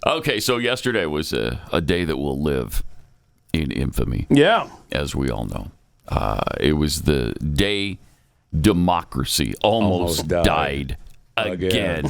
Okay, so yesterday was a day that will live in infamy. Yeah. As we all know. It was the day democracy almost died again.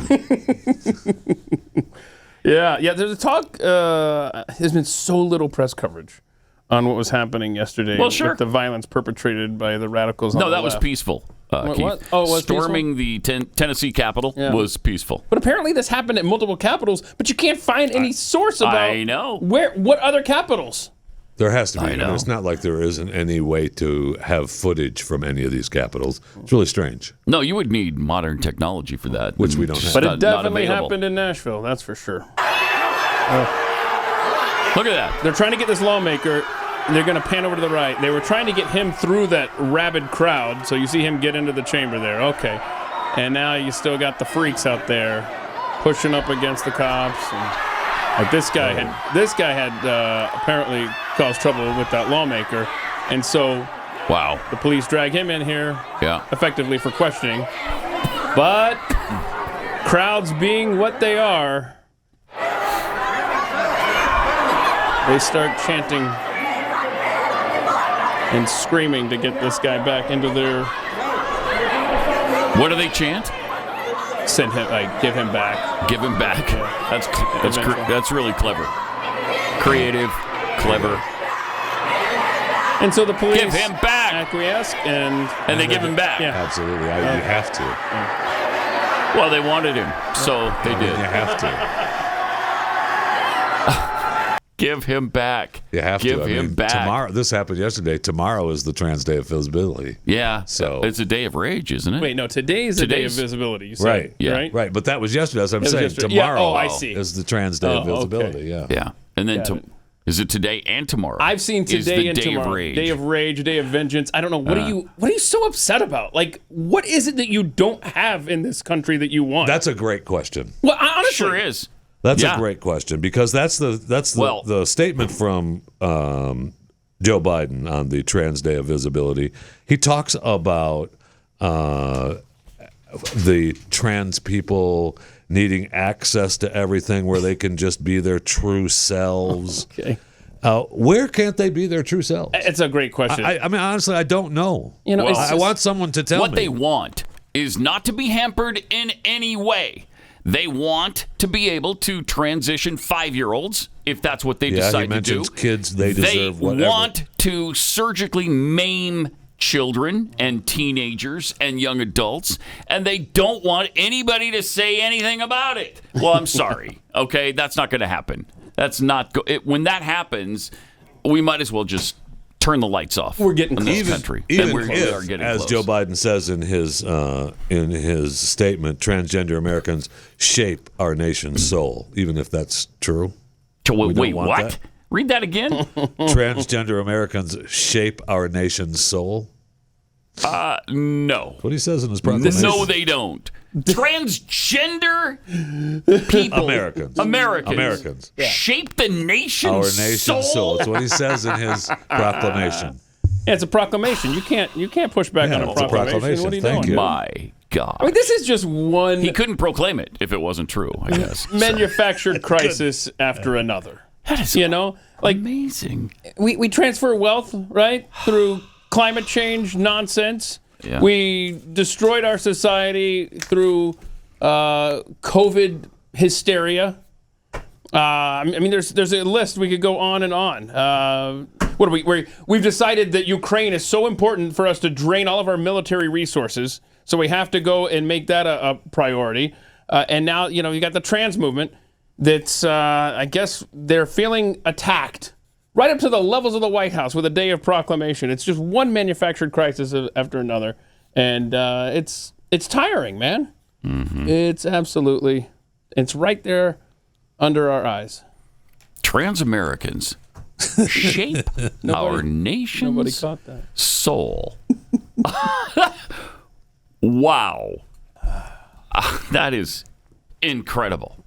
Yeah, there's a talk. There's been so little press coverage on what was happening yesterday with the violence perpetrated by the radicals on the that left. was peaceful. What? Keith. Oh, it was Storming peaceful? the Tennessee Capitol was peaceful. But apparently this happened at multiple capitals, but you can't find any source about I know. what other capitals. There has to be. I know. It's not like there isn't any way to have footage from any of these capitals. It's really strange. No, you would need modern technology for that. Which we don't have. But it definitely happened in Nashville, that's for sure. Look at that. They're trying to get this lawmaker. They're going to pan over to the right. They were trying to get him through that rabid crowd, so you see him get into the chamber there. Okay. And now you still got the freaks out there pushing up against the cops. And, like this guy had apparently caused trouble with that lawmaker. And so the police drag him in here effectively for questioning. But crowds being what they are, they start chanting and screaming to get this guy back into their... What do they chant? Send him, give him back. Give him back. Yeah. That's really clever. Creative, clever. And so the police give him back. Acquiesce and they give him back. Yeah. Absolutely. You have to. Well, they wanted him, so they did. You have to. Give him back. You have Give to. him back. Tomorrow, this happened yesterday. Tomorrow is the Trans Day of Visibility. Yeah. So it's a day of rage, isn't it? Wait, no, today's the day of visibility. You said, right. Yeah. Right. Right. But that was yesterday. As I'm saying, yesterday. tomorrow I see. is the Trans Day of Visibility. Okay. Yeah. Yeah. And then is it today and tomorrow? I've seen today and tomorrow. Of rage. Day of rage, day of vengeance. I don't know. What are you so upset about? Like, what is it that you don't have in this country that you want? That's a great question. Well, honestly, sure is. That's a great question because that's the statement from Joe Biden on the Trans Day of Visibility. He talks about the trans people needing access to everything where they can just be their true selves. Okay. Where can't they be their true selves? It's a great question. I mean, honestly, I don't know. You know, I want someone to tell me. What they want is not to be hampered in any way. They want to be able to transition 5-year-olds if that's what they decide to do. Kids, they deserve whatever. They want to surgically maim children and teenagers and young adults, and they don't want anybody to say anything about it. Well, I'm sorry. Okay, that's not going to happen. That's not when that happens, we might as well just turn the lights off. We're getting in close. this country. Even we are if, getting as close. Joe Biden says in his statement, transgender Americans shape our nation's soul. Even if that's true. Wait, what? That. Read that again. Transgender Americans shape our nation's soul. No. What he says in his proclamation. No, they don't. Transgender people, Americans shape the nation's soul. That's what he says in his proclamation. Yeah, it's a proclamation. You can't push back on a proclamation. What are you Thank doing? you. My God. I mean, this is just one. He couldn't proclaim it if it wasn't true, I guess. Manufactured crisis after another. That is amazing. We transfer wealth, right, through climate change nonsense. Yeah. We destroyed our society through COVID hysteria. I mean, there's a list. We could go on and on. We've decided that Ukraine is so important for us to drain all of our military resources, so we have to go and make that a priority. And now, you got the trans movement that's, I guess, they're feeling attacked right up to the levels of the White House with a day of proclamation. It's just one manufactured crisis after another. And it's tiring, man. Mm-hmm. It's right there under our eyes. Trans Americans shape our nation's soul. Wow. That is incredible.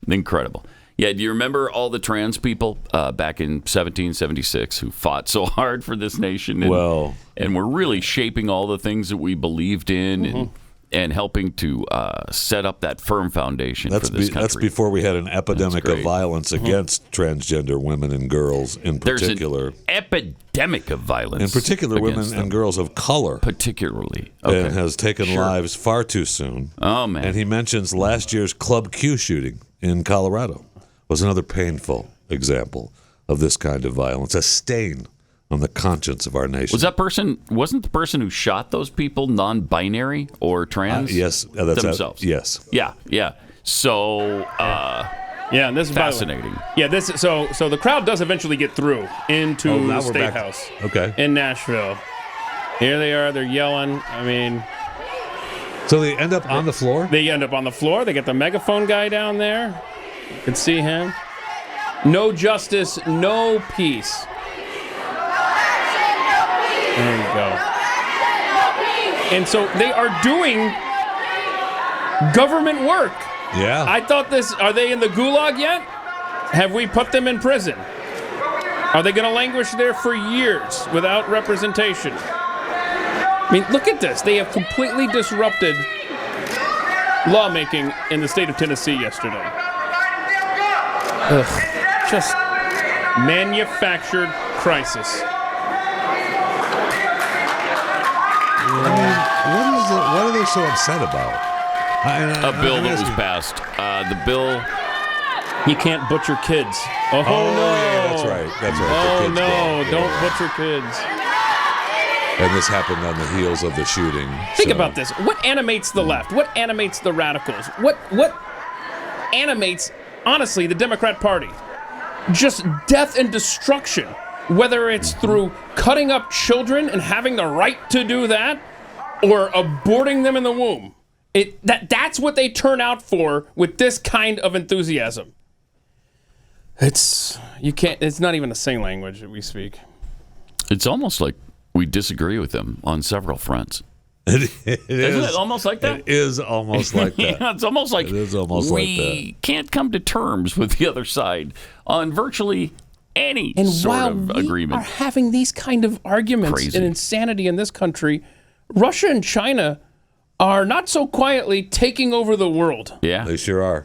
Incredible. Yeah, do you remember all the trans people back in 1776 who fought so hard for this nation? And were really shaping all the things that we believed in. Mm-hmm. and helping to set up that firm foundation for this country. That's before we had an epidemic of violence against transgender women and girls in particular. There's an epidemic of violence. In particular, women and girls of color. Particularly. Okay. And has taken lives far too soon. Oh, man. And he mentions last year's Club Q shooting in Colorado was another painful example of this kind of violence, a stain on the conscience of our nation. Wasn't the person who shot those people non-binary or trans? Yes, that's themselves. Yes. Yeah. So, and this is fascinating. So the crowd does eventually get through into the State House. Okay. In Nashville. Here they are. They're yelling. I mean, so they end up on the floor? They end up on the floor. They get the megaphone guy down there. You can see him. No justice, no peace. There you go. And so they are doing government work. Yeah. I thought are they in the gulag yet? Have we put them in prison? Are they going to languish there for years without representation? I mean, look at this. They have completely disrupted lawmaking in the state of Tennessee yesterday. Just manufactured crisis. What are they so upset about? A bill that was passed. The bill. You can't butcher kids. Oh no! Yeah, that's right. Oh no! Don't butcher kids. And this happened on the heels of the shooting. Think about this. What animates the left? What animates the radicals? What animates, honestly, the Democrat Party? Just death and destruction. Whether it's through cutting up children and having the right to do that, or aborting them in the womb. That's what they turn out for with this kind of enthusiasm. It's not even the same language that we speak. It's almost like we disagree with them on several fronts. Isn't it almost like that? It is almost like that. It's almost like we can't come to terms with the other side on virtually any sort of agreement. And while we are having these kind of arguments and insanity in this country, Russia and China are not so quietly taking over the world. Yeah. They sure are.